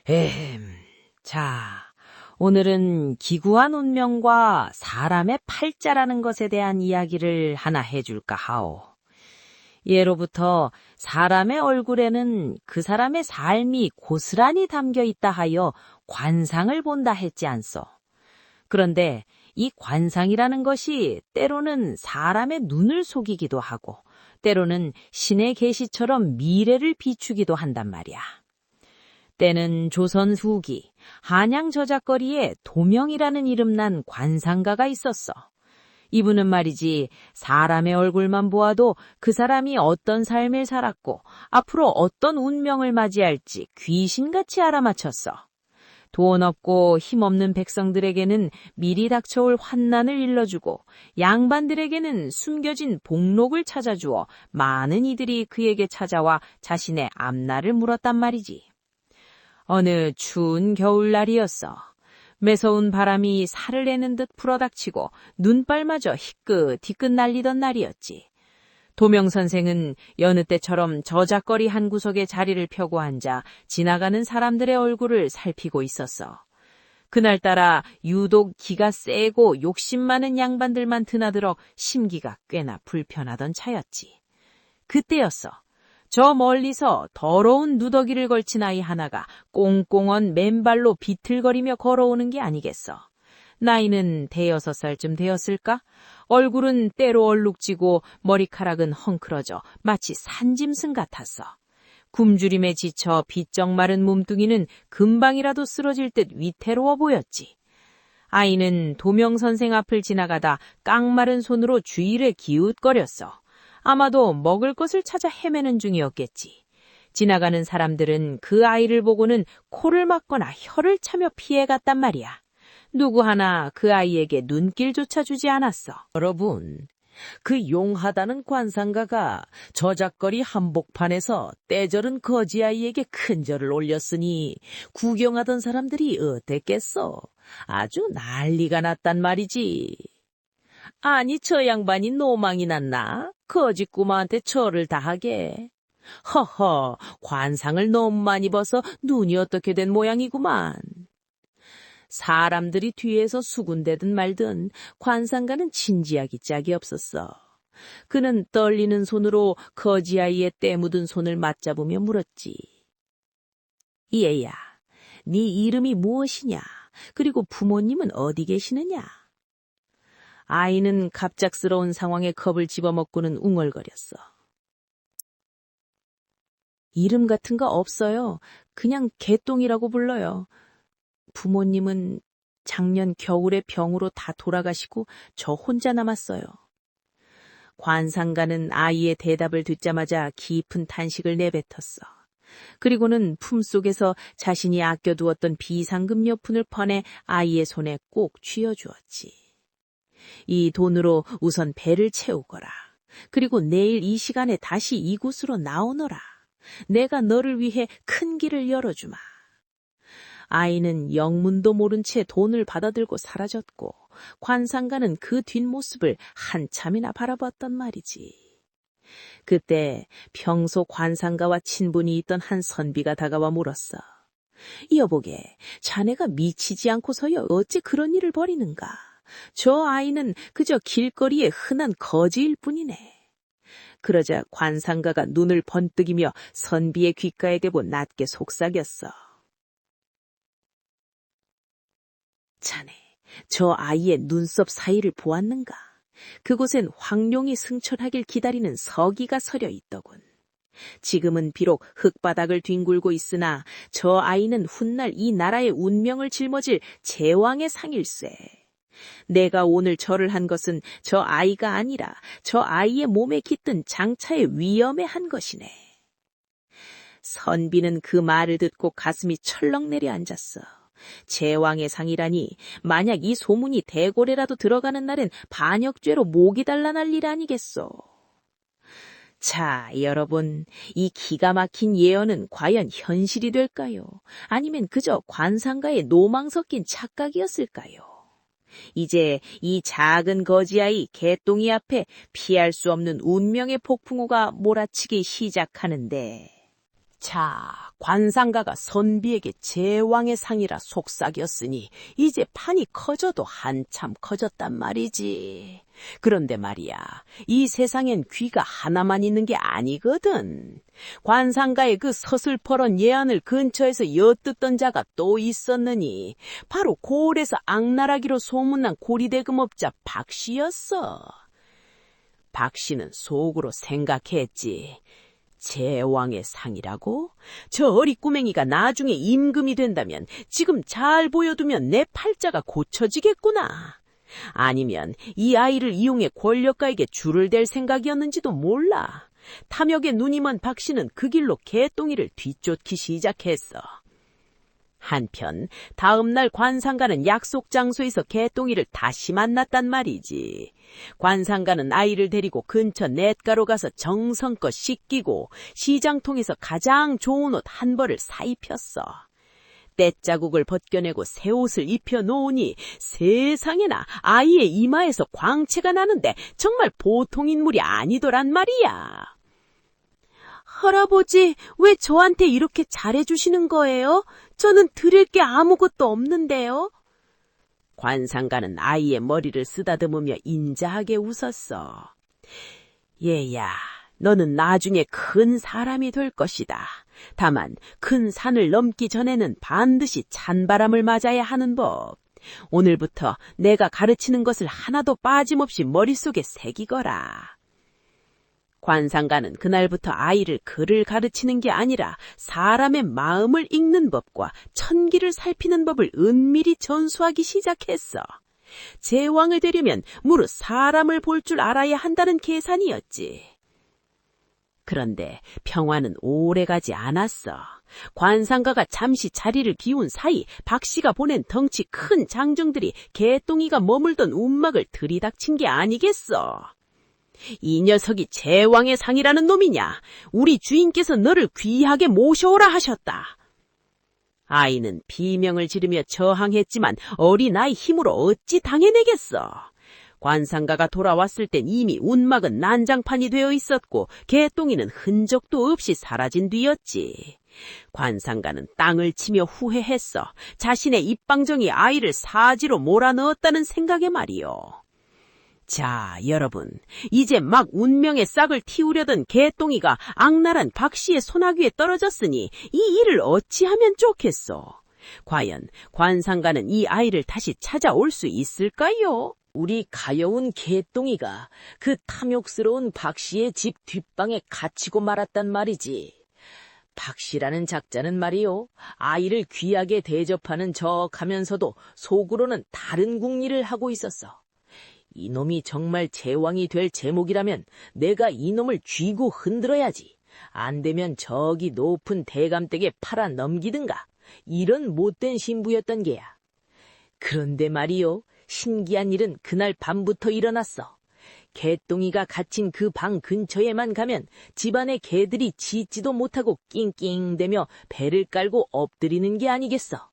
에헴. 자, 오늘은 기구한 운명과 사람의 팔자라는 것에 대한 이야기를 하나 해줄까 하오. 예로부터 사람의 얼굴에는 그 사람의 삶이 고스란히 담겨 있다 하여 관상을 본다 했지 않소. 그런데 이 관상이라는 것이 때로는 사람의 눈을 속이기도 하고 때로는 신의 계시처럼 미래를 비추기도 한단 말이야. 때는 조선 후기 한양 저작거리에 도명이라는 이름난 관상가가 있었어. 이분은 말이지 사람의 얼굴만 보아도 그 사람이 어떤 삶을 살았고 앞으로 어떤 운명을 맞이할지 귀신같이 알아맞혔어. 돈 없고 힘없는 백성들에게는 미리 닥쳐올 환난을 일러주고 양반들에게는 숨겨진 복록을 찾아주어 많은 이들이 그에게 찾아와 자신의 앞날을 물었단 말이지. 어느 추운 겨울날이었어. 매서운 바람이 살을 내는 듯 불어닥치고 눈발마저 희끗희끗 날리던 날이었지. 도명선생은 여느 때처럼 저작거리 한 구석에 자리를 펴고 앉아 지나가는 사람들의 얼굴을 살피고 있었어. 그날따라 유독 기가 세고 욕심 많은 양반들만 드나들어 심기가 꽤나 불편하던 차였지. 그때였어. 저 멀리서 더러운 누더기를 걸친 아이 하나가 꽁꽁언 맨발로 비틀거리며 걸어오는 게 아니겠어. 나이는 5살쯤 되었을까? 얼굴은 때로 얼룩지고 머리카락은 헝클어져 마치 산짐승 같았어. 굶주림에 지쳐 비쩍 마른 몸뚱이는 금방이라도 쓰러질 듯 위태로워 보였지. 아이는 도명선생 앞을 지나가다 깡마른 손으로 주위를 기웃거렸어. 아마도 먹을 것을 찾아 헤매는 중이었겠지. 지나가는 사람들은 그 아이를 보고는 코를 막거나 혀를 차며 피해갔단 말이야. 누구 하나 그 아이에게 눈길조차 주지 않았어. 여러분, 그 용하다는 관상가가 저작거리 한복판에서 때절은 거지아이에게 큰 절을 올렸으니 구경하던 사람들이 어땠겠어? 아주 난리가 났단 말이지. 아니, 저 양반이 노망이 났나? 거짓구마한테 절을 다하게. 허허, 관상을 너무 많이 봐서 눈이 어떻게 된 모양이구만. 사람들이 뒤에서 수군대든 말든 관상가는 진지하기 짝이 없었어. 그는 떨리는 손으로 거지아이의 때 묻은 손을 맞잡으며 물었지. 얘야, 네 이름이 무엇이냐? 그리고 부모님은 어디 계시느냐? 아이는 갑작스러운 상황에 겁을 집어먹고는 웅얼거렸어. 이름 같은 거 없어요. 그냥 개똥이라고 불러요. 부모님은 작년 겨울에 병으로 다 돌아가시고 저 혼자 남았어요. 관상가는 아이의 대답을 듣자마자 깊은 탄식을 내뱉었어. 그리고는 품속에서 자신이 아껴두었던 비상금 몇 푼을 퍼내 아이의 손에 꼭 쥐어주었지. 이 돈으로 우선 배를 채우거라. 그리고 내일 이 시간에 다시 이곳으로 나오너라. 내가 너를 위해 큰 길을 열어주마. 아이는 영문도 모른 채 돈을 받아들고 사라졌고 관상가는 그 뒷모습을 한참이나 바라봤단 말이지. 그때 평소 관상가와 친분이 있던 한 선비가 다가와 물었어. 여보게, 자네가 미치지 않고서야 어찌 그런 일을 벌이는가? 저 아이는 그저 길거리의 흔한 거지일 뿐이네. 그러자 관상가가 눈을 번뜩이며 선비의 귓가에 대고 낮게 속삭였어. 자네, 저 아이의 눈썹 사이를 보았는가? 그곳엔 황룡이 승천하길 기다리는 서기가 서려 있더군. 지금은 비록 흙바닥을 뒹굴고 있으나 저 아이는 훗날 이 나라의 운명을 짊어질 제왕의 상일세. 내가 오늘 절을 한 것은 저 아이가 아니라 저 아이의 몸에 깃든 장차의 위엄에 한 것이네. 선비는 그 말을 듣고 가슴이 철렁 내려앉았어. 제왕의 상이라니 만약 이 소문이 대궐에라도 들어가는 날엔 반역죄로 목이 달라날 일 아니겠소. 자, 여러분, 이 기가 막힌 예언은 과연 현실이 될까요? 아니면 그저 관상가의 노망 섞인 착각이었을까요? 이제 이 작은 거지아이 개똥이 앞에 피할 수 없는 운명의 폭풍우가 몰아치기 시작하는데 자, 관상가가 선비에게 제왕의 상이라 속삭였으니 이제 판이 커져도 한참 커졌단 말이지. 그런데 말이야, 이 세상엔 귀가 하나만 있는 게 아니거든. 관상가의 그 서슬퍼런 예안을 근처에서 엿듣던 자가 또 있었느니 바로 고을에서 악나라기로 소문난 고리대금업자 박씨였어. 박씨는 속으로 생각했지. 제왕의 상이라고? 저 어리꾸맹이가 나중에 임금이 된다면 지금 잘 보여두면 내 팔자가 고쳐지겠구나. 아니면 이 아이를 이용해 권력가에게 줄을 댈 생각이었는지도 몰라. 탐욕에 눈이 먼 박씨는 그 길로 개똥이를 뒤쫓기 시작했어. 한편 다음 날 관상가는 약속 장소에서 개똥이를 다시 만났단 말이지. 관상가는 아이를 데리고 근처 냇가로 가서 정성껏 씻기고 시장통에서 가장 좋은 옷 한 벌을 사입혔어. 떼자국을 벗겨내고 새 옷을 입혀놓으니 세상에나 아이의 이마에서 광채가 나는데 정말 보통 인물이 아니더란 말이야. 할아버지, 왜 저한테 이렇게 잘해주시는 거예요? 저는 드릴 게 아무것도 없는데요. 관상가는 아이의 머리를 쓰다듬으며 인자하게 웃었어. 얘야, 너는 나중에 큰 사람이 될 것이다. 다만 큰 산을 넘기 전에는 반드시 찬바람을 맞아야 하는 법. 오늘부터 내가 가르치는 것을 하나도 빠짐없이 머릿속에 새기거라. 관상가는 그날부터 아이를 글을 가르치는 게 아니라 사람의 마음을 읽는 법과 천기를 살피는 법을 은밀히 전수하기 시작했어. 제왕을 되려면 무릇 사람을 볼 줄 알아야 한다는 계산이었지. 그런데 평화는 오래가지 않았어. 관상가가 잠시 자리를 비운 사이 박씨가 보낸 덩치 큰 장정들이 개똥이가 머물던 움막을 들이닥친 게 아니겠어. 이 녀석이 제왕의 상이라는 놈이냐? 우리 주인께서 너를 귀하게 모셔오라 하셨다. 아이는 비명을 지르며 저항했지만 어린아이 힘으로 어찌 당해내겠어. 관상가가 돌아왔을 땐 이미 운막은 난장판이 되어 있었고 개똥이는 흔적도 없이 사라진 뒤였지. 관상가는 땅을 치며 후회했어. 자신의 입방정이 아이를 사지로 몰아넣었다는 생각에 말이요. 자, 여러분, 이제 막 운명의 싹을 틔우려던 개똥이가 악랄한 박씨의 소나귀에 떨어졌으니 이 일을 어찌하면 좋겠소? 과연 관상가는 이 아이를 다시 찾아올 수 있을까요? 우리 가여운 개똥이가 그 탐욕스러운 박씨의 집 뒷방에 갇히고 말았단 말이지. 박씨라는 작자는 말이요, 아이를 귀하게 대접하는 척하면서도 속으로는 다른 궁리를 하고 있었어. 이놈이 정말 제왕이 될 제목이라면 내가 이놈을 쥐고 흔들어야지. 안 되면 저기 높은 대감댁에 팔아 넘기든가. 이런 못된 신부였던 게야. 그런데 말이요, 신기한 일은 그날 밤부터 일어났어. 개똥이가 갇힌 그 방 근처에만 가면 집안의 개들이 짖지도 못하고 낑낑대며 배를 깔고 엎드리는 게 아니겠어.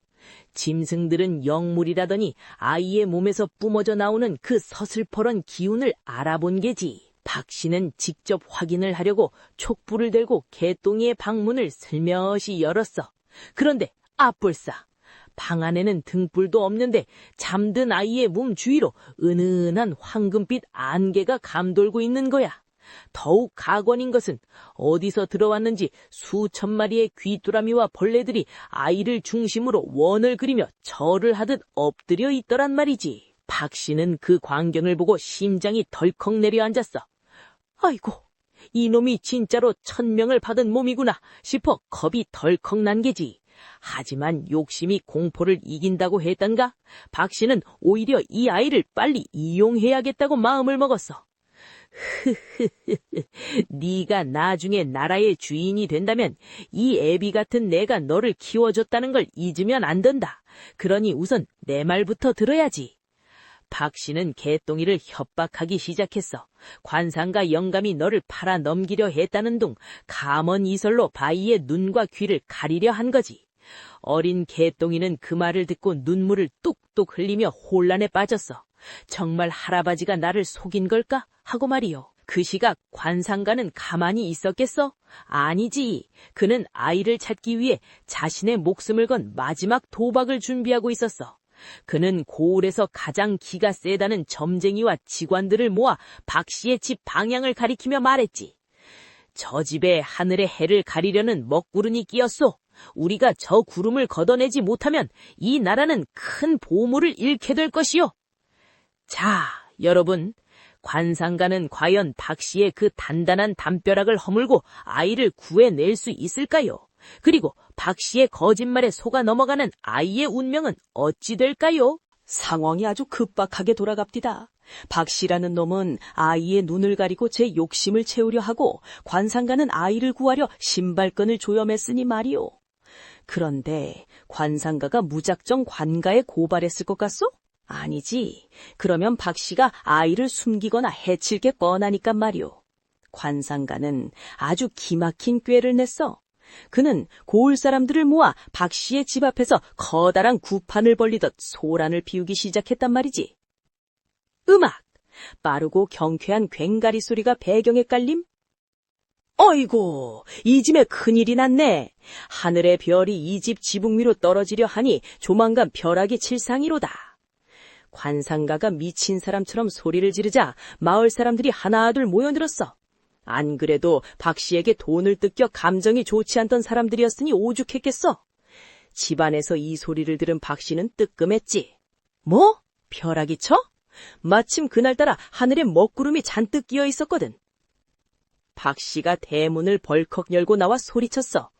짐승들은 영물이라더니 아이의 몸에서 뿜어져 나오는 그 서슬퍼런 기운을 알아본 게지. 박씨는 직접 확인을 하려고 촉불을 들고 개똥이의 방문을 슬며시 열었어. 그런데 아뿔싸, 방 안에는 등불도 없는데 잠든 아이의 몸 주위로 은은한 황금빛 안개가 감돌고 있는 거야. 더욱 가관인 것은 어디서 들어왔는지 수천 마리의 귀뚜라미와 벌레들이 아이를 중심으로 원을 그리며 절을 하듯 엎드려 있더란 말이지. 박씨는 그 광경을 보고 심장이 덜컥 내려앉았어. 아이고, 이놈이 진짜로 천명을 받은 몸이구나 싶어 겁이 덜컥 난 게지. 하지만 욕심이 공포를 이긴다고 했던가? 박씨는 오히려 이 아이를 빨리 이용해야겠다고 마음을 먹었어. 네가 나중에 나라의 주인이 된다면 이 애비 같은 내가 너를 키워줬다는 걸 잊으면 안 된다. 그러니 우선 내 말부터 들어야지. 박씨는 개똥이를 협박하기 시작했어. 관상가 영감이 너를 팔아 넘기려 했다는 둥 감언 이설로 바이의 눈과 귀를 가리려 한 거지. 어린 개똥이는 그 말을 듣고 눈물을 뚝뚝 흘리며 혼란에 빠졌어. 정말 할아버지가 나를 속인 걸까? 하고 말이요. 그 시각 관상가는 가만히 있었겠어? 아니지. 그는 아이를 찾기 위해 자신의 목숨을 건 마지막 도박을 준비하고 있었어. 그는 고을에서 가장 기가 세다는 점쟁이와 직관들을 모아 박 씨의 집 방향을 가리키며 말했지. 저 집에 하늘의 해를 가리려는 먹구름이 끼었소. 우리가 저 구름을 걷어내지 못하면 이 나라는 큰 보물을 잃게 될 것이요. 자, 여러분, 관상가는 과연 박 씨의 그 단단한 담벼락을 허물고 아이를 구해낼 수 있을까요? 그리고 박 씨의 거짓말에 속아 넘어가는 아이의 운명은 어찌 될까요? 상황이 아주 급박하게 돌아갑디다. 박 씨라는 놈은 아이의 눈을 가리고 제 욕심을 채우려 하고 관상가는 아이를 구하려 신발끈을 조여맸으니 말이오. 그런데 관상가가 무작정 관가에 고발했을 것 같소? 아니지. 그러면 박 씨가 아이를 숨기거나 해칠 게 뻔하니까 말이오. 관상가는 아주 기막힌 꾀를 냈어. 그는 고을 사람들을 모아 박 씨의 집 앞에서 커다란 구판을 벌리듯 소란을 피우기 시작했단 말이지. 음악! 빠르고 경쾌한 괭가리 소리가 배경에 깔림? 어이고, 이 집에 큰일이 났네. 하늘의 별이 이 집 지붕 위로 떨어지려 하니 조만간 벼락이 칠상이로다. 관상가가 미친 사람처럼 소리를 지르자 마을 사람들이 하나둘 모여들었어. 안 그래도 박 씨에게 돈을 뜯겨 감정이 좋지 않던 사람들이었으니 오죽했겠어. 집안에서 이 소리를 들은 박 씨는 뜨끔했지. 뭐? 벼락이 쳐? 마침 그날따라 하늘에 먹구름이 잔뜩 끼어 있었거든. 박 씨가 대문을 벌컥 열고 나와 소리쳤어.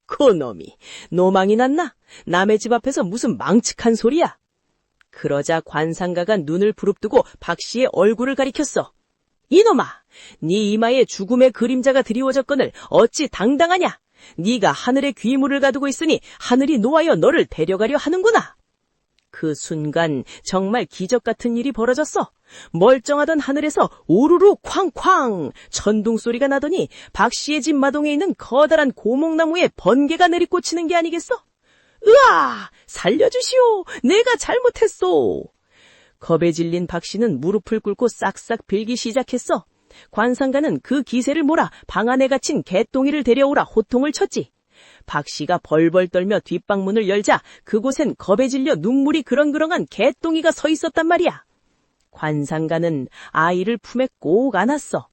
그놈이 노망이 났나? 남의 집 앞에서 무슨 망측한 소리야? 그러자 관상가가 눈을 부릅뜨고 박 씨의 얼굴을 가리켰어. 이놈아, 네 이마에 죽음의 그림자가 드리워졌거늘 어찌 당당하냐? 네가 하늘에 귀물을 가두고 있으니 하늘이 노하여 너를 데려가려 하는구나. 그 순간 정말 기적 같은 일이 벌어졌어. 멀쩡하던 하늘에서 우르르 쾅쾅 천둥 소리가 나더니 박 씨의 집 마동에 있는 커다란 고목나무에 번개가 내리꽂히는 게 아니겠어? 으아! 살려주시오! 내가 잘못했소! 겁에 질린 박 씨는 무릎을 꿇고 싹싹 빌기 시작했어. 관상가는 그 기세를 몰아 방 안에 갇힌 개똥이를 데려오라 호통을 쳤지. 박 씨가 벌벌 떨며 뒷방문을 열자 그곳엔 겁에 질려 눈물이 그렁그렁한 개똥이가 서 있었단 말이야. 관상가는 아이를 품에 꼭 안았어.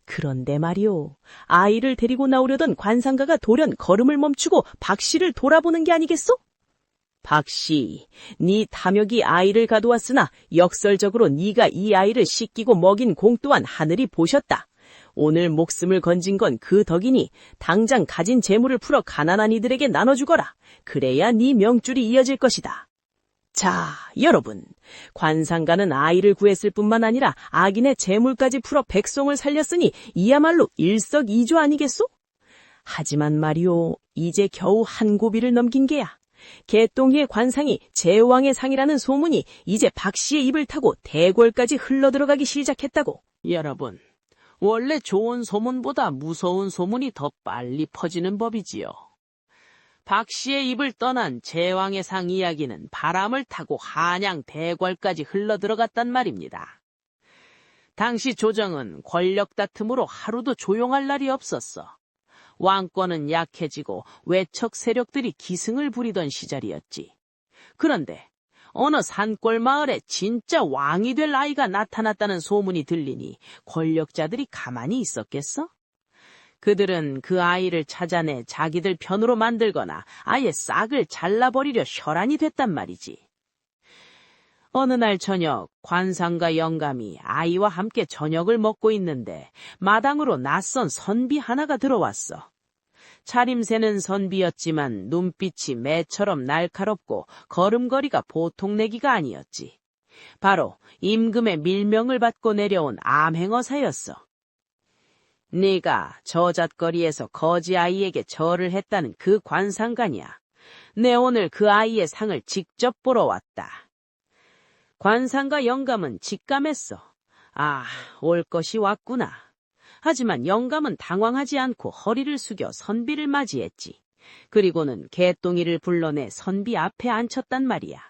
그런데 말이오, 아이를 데리고 나오려던 관상가가 돌연 걸음을 멈추고 박 씨를 돌아보는 게 아니겠소? 박 씨, 네 탐욕이 아이를 가두었으나 역설적으로 네가 이 아이를 씻기고 먹인 공 또한 하늘이 보셨다. 오늘 목숨을 건진 건 그 덕이니 당장 가진 재물을 풀어 가난한 이들에게 나눠주거라. 그래야 네 명줄이 이어질 것이다. 자, 여러분, 관상가는 아이를 구했을 뿐만 아니라 악인의 재물까지 풀어 백성을 살렸으니 이야말로 일석이조 아니겠소? 하지만 말이오, 이제 겨우 한 고비를 넘긴 게야. 개똥이의 관상이 제왕의 상이라는 소문이 이제 박 씨의 입을 타고 대궐까지 흘러들어가기 시작했다고. 여러분, 원래 좋은 소문보다 무서운 소문이 더 빨리 퍼지는 법이지요. 박 씨의 입을 떠난 제왕의 상 이야기는 바람을 타고 한양 대궐까지 흘러들어갔단 말입니다. 당시 조정은 권력 다툼으로 하루도 조용할 날이 없었어. 왕권은 약해지고 외척 세력들이 기승을 부리던 시절이었지. 그런데 어느 산골 마을에 진짜 왕이 될 아이가 나타났다는 소문이 들리니 권력자들이 가만히 있었겠어? 그들은 그 아이를 찾아내 자기들 편으로 만들거나 아예 싹을 잘라버리려 혈안이 됐단 말이지. 어느 날 저녁 관상가 영감이 아이와 함께 저녁을 먹고 있는데 마당으로 낯선 선비 하나가 들어왔어. 차림새는 선비였지만 눈빛이 매처럼 날카롭고 걸음걸이가 보통 내기가 아니었지. 바로 임금의 밀명을 받고 내려온 암행어사였어. 네가 저잣거리에서 거지 아이에게 절을 했다는 그 관상가냐? 내 오늘 그 아이의 상을 직접 보러 왔다. 관상가 영감은 직감했어. 아, 올 것이 왔구나. 하지만 영감은 당황하지 않고 허리를 숙여 선비를 맞이했지. 그리고는 개똥이를 불러내 선비 앞에 앉혔단 말이야.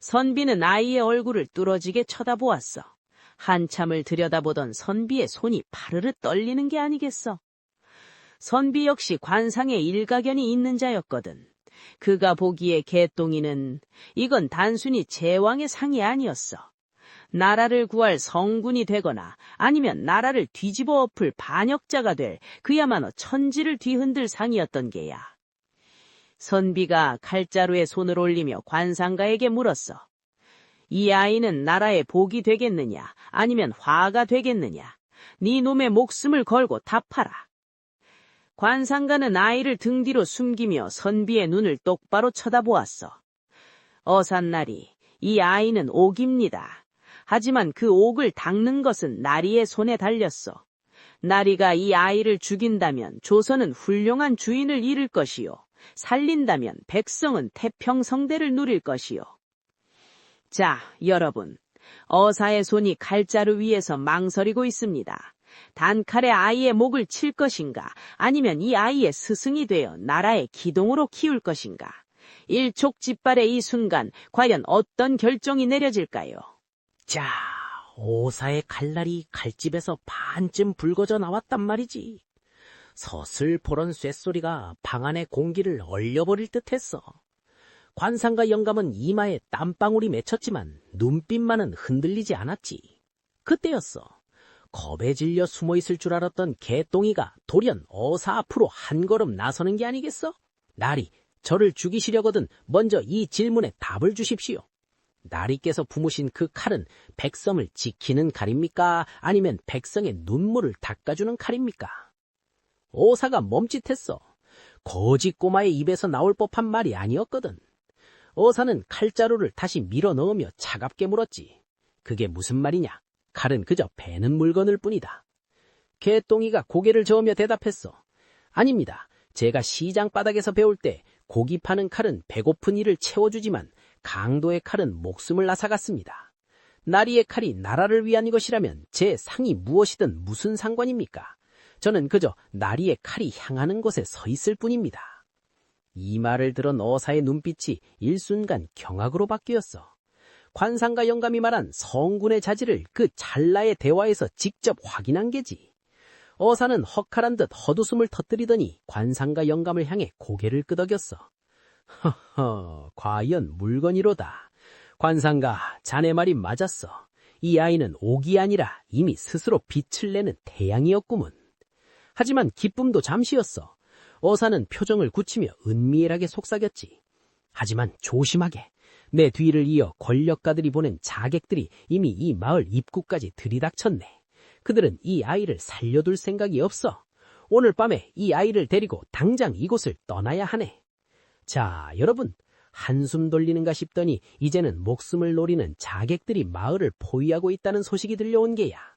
선비는 아이의 얼굴을 뚫어지게 쳐다보았어. 한참을 들여다보던 선비의 손이 파르르 떨리는 게 아니겠어. 선비 역시 관상에 일가견이 있는 자였거든. 그가 보기에 개똥이는 이건 단순히 제왕의 상이 아니었어. 나라를 구할 성군이 되거나 아니면 나라를 뒤집어 엎을 반역자가 될 그야말로 천지를 뒤흔들 상이었던 게야. 선비가 칼자루에 손을 올리며 관상가에게 물었어. 이 아이는 나라의 복이 되겠느냐 아니면 화가 되겠느냐. 네 놈의 목숨을 걸고 답하라. 관상가는 아이를 등 뒤로 숨기며 선비의 눈을 똑바로 쳐다보았어. 어삿나리, 이 아이는 옥입니다. 하지만 그 옥을 닦는 것은 나리의 손에 달렸어. 나리가 이 아이를 죽인다면 조선은 훌륭한 주인을 잃을 것이요. 살린다면 백성은 태평성대를 누릴 것이요. 자, 여러분. 어사의 손이 칼자루 위에서 망설이고 있습니다. 단칼에 아이의 목을 칠 것인가 아니면 이 아이의 스승이 되어 나라의 기동으로 키울 것인가. 일촉즉발의 이 순간 과연 어떤 결정이 내려질까요? 자, 오사의 칼날이 칼집에서 반쯤 붉어져 나왔단 말이지. 서슬포런 쇳소리가 방 안의 공기를 얼려버릴 듯했어. 관상가 영감은 이마에 땀방울이 맺혔지만 눈빛만은 흔들리지 않았지. 그때였어. 겁에 질려 숨어있을 줄 알았던 개똥이가 돌연 어사 앞으로 한 걸음 나서는 게 아니겠어? 나리, 저를 죽이시려거든 먼저 이 질문에 답을 주십시오. 나리께서 품으신 그 칼은 백성을 지키는 칼입니까? 아니면 백성의 눈물을 닦아주는 칼입니까? 오사가 멈칫했어. 거지 꼬마의 입에서 나올 법한 말이 아니었거든. 어사는 칼자루를 다시 밀어 넣으며 차갑게 물었지. 그게 무슨 말이냐? 칼은 그저 베는 물건일 뿐이다. 개똥이가 고개를 저으며 대답했어. 아닙니다. 제가 시장 바닥에서 배울 때 고기 파는 칼은 배고픈 이를 채워주지만 강도의 칼은 목숨을 앗아갔습니다. 나리의 칼이 나라를 위한 것이라면 제 상이 무엇이든 무슨 상관입니까? 저는 그저 나리의 칼이 향하는 곳에 서 있을 뿐입니다. 이 말을 들은 어사의 눈빛이 일순간 경악으로 바뀌었어. 관상가 영감이 말한 성군의 자질을 그 찰나의 대화에서 직접 확인한 게지. 어사는 헛칼한 듯 헛웃음을 터뜨리더니 관상가 영감을 향해 고개를 끄덕였어. 허허, 과연 물건이로다. 관상가, 자네 말이 맞았어. 이 아이는 옥이 아니라 이미 스스로 빛을 내는 태양이었구먼. 하지만 기쁨도 잠시였어. 어사는 표정을 굳히며 은밀하게 속삭였지. 하지만 조심하게. 내 뒤를 이어 권력가들이 보낸 자객들이 이미 이 마을 입구까지 들이닥쳤네. 그들은 이 아이를 살려둘 생각이 없어. 오늘 밤에 이 아이를 데리고 당장 이곳을 떠나야 하네. 자, 여러분, 한숨 돌리는가 싶더니 이제는 목숨을 노리는 자객들이 마을을 포위하고 있다는 소식이 들려온 게야.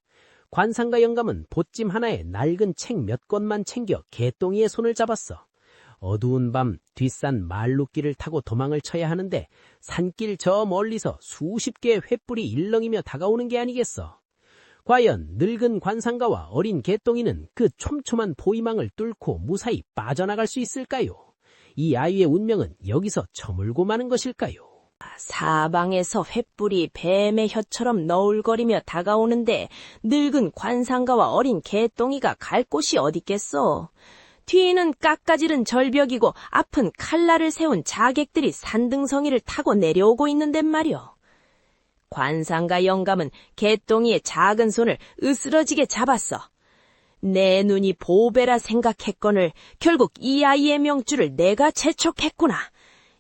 관상가 영감은 보찜 하나에 낡은 책 몇 권만 챙겨 개똥이의 손을 잡았어. 어두운 밤 뒷산 말룻길을 타고 도망을 쳐야 하는데 산길 저 멀리서 수십 개의 횃불이 일렁이며 다가오는 게 아니겠어. 과연 늙은 관상가와 어린 개똥이는 그 촘촘한 포위망을 뚫고 무사히 빠져나갈 수 있을까요? 이 아이의 운명은 여기서 저물고 마는 것일까요? 사방에서 횃불이 뱀의 혀처럼 너울거리며 다가오는데 늙은 관상가와 어린 개똥이가 갈 곳이 어딨겠어. 뒤는 깎아지른 절벽이고 앞은 칼날을 세운 자객들이 산등성이를 타고 내려오고 있는데 말이오. 관상가 영감은 개똥이의 작은 손을 으스러지게 잡았어. 내 눈이 보배라 생각했거늘 결국 이 아이의 명줄을 내가 재촉했구나.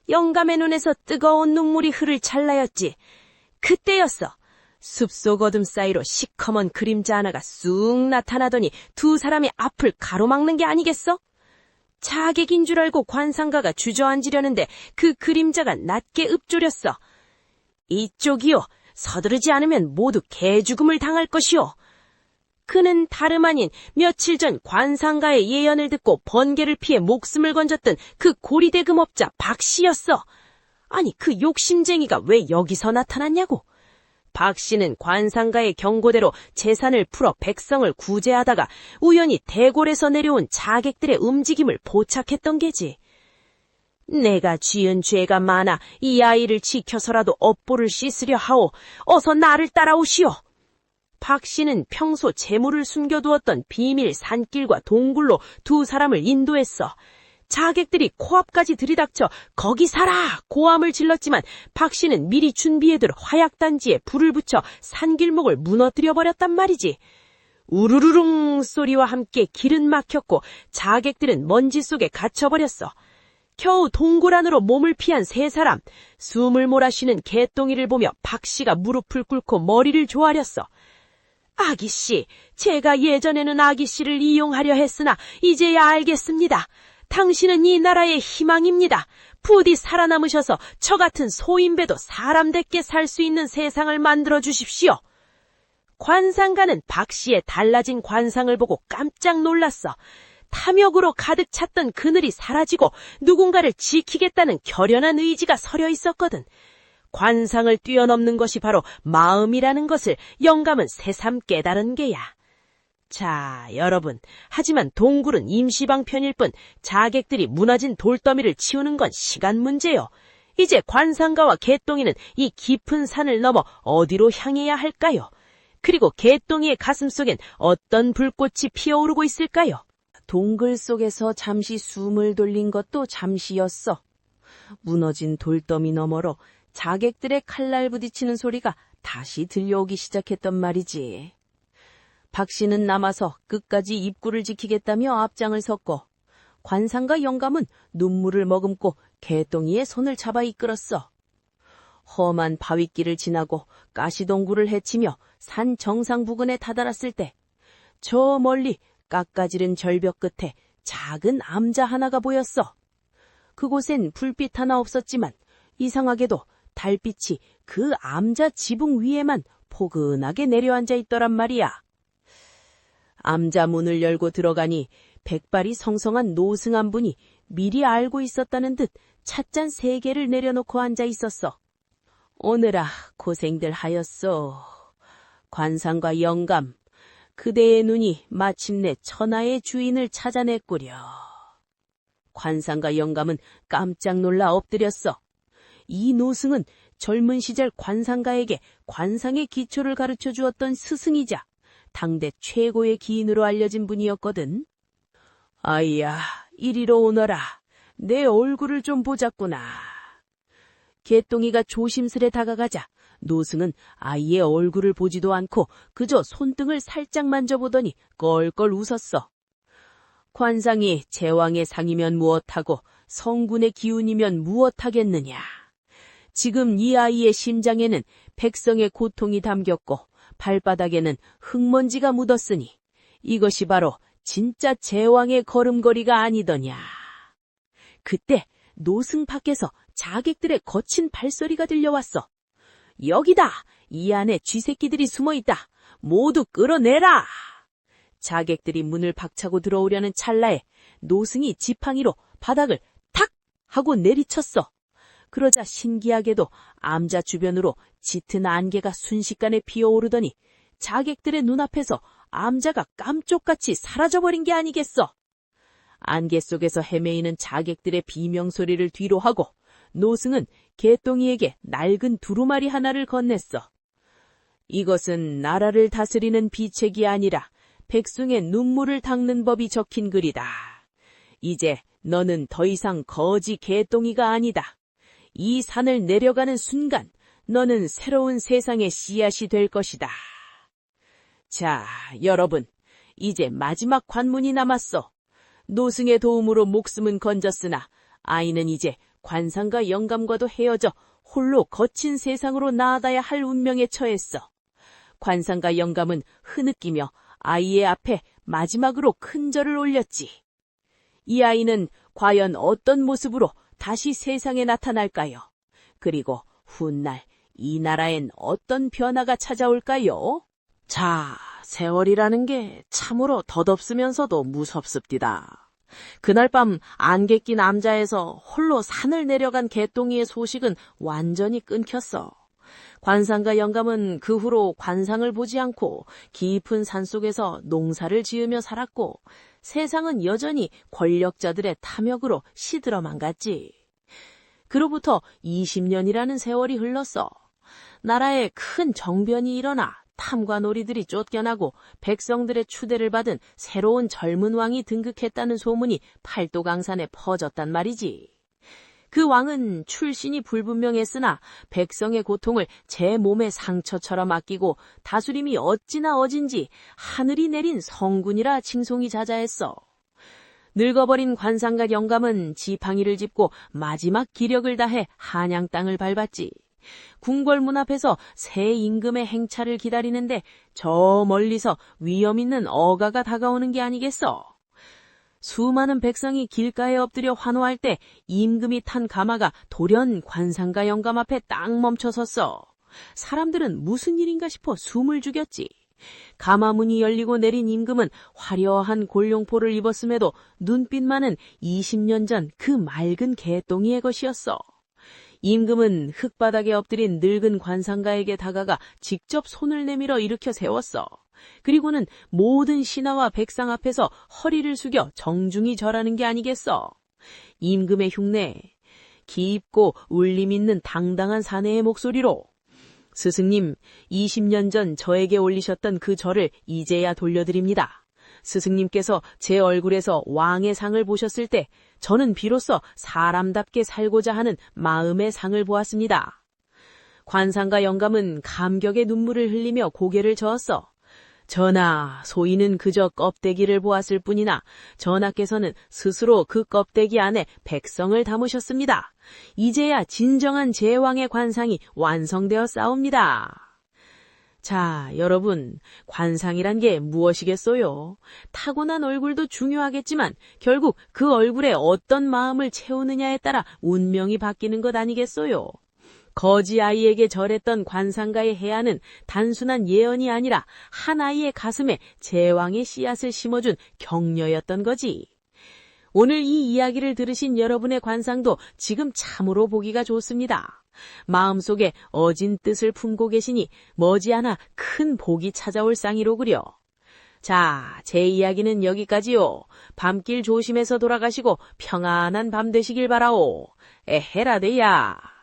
영감의 눈에서 뜨거운 눈물이 흐를 찰나였지. 그때였어. 숲속 어둠 사이로 시커먼 그림자 하나가 쑥 나타나더니 두 사람의 앞을 가로막는 게 아니겠어? 자객인 줄 알고 관상가가 주저앉으려는데 그 그림자가 낮게 읊조렸어. 이쪽이요. 서두르지 않으면 모두 개죽음을 당할 것이오. 그는 다름 아닌 며칠 전 관상가의 예언을 듣고 번개를 피해 목숨을 건졌던 그 고리대 금업자 박씨였어. 아니, 그 욕심쟁이가 왜 여기서 나타났냐고. 박씨는 관상가의 경고대로 재산을 풀어 백성을 구제하다가 우연히 대궐에서 내려온 자객들의 움직임을 포착했던 게지. 내가 지은 죄가 많아 이 아이를 지켜서라도 업보를 씻으려 하오. 어서 나를 따라오시오. 박 씨는 평소 재물을 숨겨두었던 비밀 산길과 동굴로 두 사람을 인도했어. 자객들이 코앞까지 들이닥쳐 거기 살아! 고함을 질렀지만 박 씨는 미리 준비해둘 화약단지에 불을 붙여 산길목을 무너뜨려버렸단 말이지. 우르르릉 소리와 함께 길은 막혔고 자객들은 먼지 속에 갇혀버렸어. 겨우 동굴 안으로 몸을 피한 세 사람, 숨을 몰아쉬는 개똥이를 보며 박 씨가 무릎을 꿇고 머리를 조아렸어. 아기씨, 제가 예전에는 아기씨를 이용하려 했으나 이제야 알겠습니다. 당신은 이 나라의 희망입니다. 부디 살아남으셔서 저 같은 소인배도 사람답게 살 수 있는 세상을 만들어 주십시오. 관상가는 박 씨의 달라진 관상을 보고 깜짝 놀랐어. 탐욕으로 가득 찼던 그늘이 사라지고 누군가를 지키겠다는 결연한 의지가 서려 있었거든. 관상을 뛰어넘는 것이 바로 마음이라는 것을 영감은 새삼 깨달은 게야. 자, 여러분, 하지만 동굴은 임시방편일 뿐 자객들이 무너진 돌더미를 치우는 건 시간 문제요. 이제 관상가와 개똥이는 이 깊은 산을 넘어 어디로 향해야 할까요? 그리고 개똥이의 가슴속엔 어떤 불꽃이 피어오르고 있을까요? 동굴 속에서 잠시 숨을 돌린 것도 잠시였어. 무너진 돌더미 너머로 자객들의 칼날 부딪히는 소리가 다시 들려오기 시작했단 말이지. 박 씨는 남아서 끝까지 입구를 지키겠다며 앞장을 섰고 관상가 영감은 눈물을 머금고 개똥이의 손을 잡아 이끌었어. 험한 바위길을 지나고 가시동굴을 헤치며 산 정상 부근에 다다랐을 때 저 멀리 깎아지른 절벽 끝에 작은 암자 하나가 보였어. 그곳엔 불빛 하나 없었지만 이상하게도 달빛이 그 암자 지붕 위에만 포근하게 내려앉아 있더란 말이야. 암자 문을 열고 들어가니 백발이 성성한 노승 한 분이 미리 알고 있었다는 듯 찻잔 3개를 내려놓고 앉아 있었어. 오늘아 고생들 하였소. 관상과 영감, 그대의 눈이 마침내 천하의 주인을 찾아냈구려. 관상과 영감은 깜짝 놀라 엎드렸어. 이 노승은 젊은 시절 관상가에게 관상의 기초를 가르쳐 주었던 스승이자 당대 최고의 기인으로 알려진 분이었거든. 아이야, 이리로 오너라. 내 얼굴을 좀 보자꾸나. 개똥이가 조심스레 다가가자 노승은 아이의 얼굴을 보지도 않고 그저 손등을 살짝 만져보더니 껄껄 웃었어. 관상이 제왕의 상이면 무엇하고 성군의 기운이면 무엇하겠느냐. 지금 이 아이의 심장에는 백성의 고통이 담겼고 발바닥에는 흙먼지가 묻었으니 이것이 바로 진짜 제왕의 걸음걸이가 아니더냐. 그때 노승 밖에서 자객들의 거친 발소리가 들려왔어. 여기다! 이 안에 쥐새끼들이 숨어있다! 모두 끌어내라! 자객들이 문을 박차고 들어오려는 찰나에 노승이 지팡이로 바닥을 탁! 하고 내리쳤어. 그러자 신기하게도 암자 주변으로 짙은 안개가 순식간에 피어오르더니 자객들의 눈앞에서 암자가 깜쪽같이 사라져버린 게 아니겠어. 안개 속에서 헤매이는 자객들의 비명소리를 뒤로 하고 노승은 개똥이에게 낡은 두루마리 하나를 건넸어. 이것은 나라를 다스리는 비책이 아니라 백성의 눈물을 닦는 법이 적힌 글이다. 이제 너는 더 이상 거지 개똥이가 아니다. 이 산을 내려가는 순간 너는 새로운 세상의 씨앗이 될 것이다. 자, 여러분, 이제 마지막 관문이 남았어. 노승의 도움으로 목숨은 건졌으나 아이는 이제 관상과 영감과도 헤어져 홀로 거친 세상으로 나아가야 할 운명에 처했어. 관상과 영감은 흐느끼며 아이의 앞에 마지막으로 큰 절을 올렸지. 이 아이는 과연 어떤 모습으로 다시 세상에 나타날까요? 그리고 훗날 이 나라엔 어떤 변화가 찾아올까요? 자, 세월이라는 게 참으로 덧없으면서도 무섭습디다. 그날 밤 안개 낀 암자에서 홀로 산을 내려간 개똥이의 소식은 완전히 끊겼어. 관상과 영감은 그 후로 관상을 보지 않고 깊은 산속에서 농사를 지으며 살았고 세상은 여전히 권력자들의 탐욕으로 시들어만 갔지. 그로부터 20년이라는 세월이 흘렀어. 나라에 큰 정변이 일어나 탐관오리들이 쫓겨나고 백성들의 추대를 받은 새로운 젊은 왕이 등극했다는 소문이 팔도강산에 퍼졌단 말이지. 그 왕은 출신이 불분명했으나 백성의 고통을 제 몸의 상처처럼 아끼고 다스림이 어찌나 어진지 하늘이 내린 성군이라 칭송이 자자했어. 늙어버린 관상가 영감은 지팡이를 짚고 마지막 기력을 다해 한양 땅을 밟았지. 궁궐문 앞에서 새 임금의 행차를 기다리는데 저 멀리서 위험 있는 어가가 다가오는 게 아니겠어. 수많은 백성이 길가에 엎드려 환호할 때 임금이 탄 가마가 돌연 관상가 영감 앞에 딱 멈춰섰어. 사람들은 무슨 일인가 싶어 숨을 죽였지. 가마문이 열리고 내린 임금은 화려한 골룡포를 입었음에도 눈빛만은 20년 전 그 맑은 개똥이의 것이었어. 임금은 흙바닥에 엎드린 늙은 관상가에게 다가가 직접 손을 내밀어 일으켜 세웠어. 그리고는 모든 신하와 백성 앞에서 허리를 숙여 정중히 절하는 게 아니겠어. 임금의 흉내, 깊고 울림 있는 당당한 사내의 목소리로 스승님, 20년 전 저에게 올리셨던 그 절을 이제야 돌려드립니다. 스승님께서 제 얼굴에서 왕의 상을 보셨을 때 저는 비로소 사람답게 살고자 하는 마음의 상을 보았습니다. 관상가 영감은 감격의 눈물을 흘리며 고개를 저었어. 전하, 소인은 그저 껍데기를 보았을 뿐이나 전하께서는 스스로 그 껍데기 안에 백성을 담으셨습니다. 이제야 진정한 제왕의 관상이 완성되었사옵니다. 자, 여러분, 관상이란 게 무엇이겠어요? 타고난 얼굴도 중요하겠지만 결국 그 얼굴에 어떤 마음을 채우느냐에 따라 운명이 바뀌는 것 아니겠어요? 거지 아이에게 절했던 관상가의 해안은 단순한 예언이 아니라 한 아이의 가슴에 제왕의 씨앗을 심어준 격려였던 거지. 오늘 이 이야기를 들으신 여러분의 관상도 지금 참으로 보기가 좋습니다. 마음속에 어진 뜻을 품고 계시니 머지않아 큰 복이 찾아올 쌍이로구려. 자, 제 이야기는 여기까지요. 밤길 조심해서 돌아가시고 평안한 밤 되시길 바라오. 에헤라데야.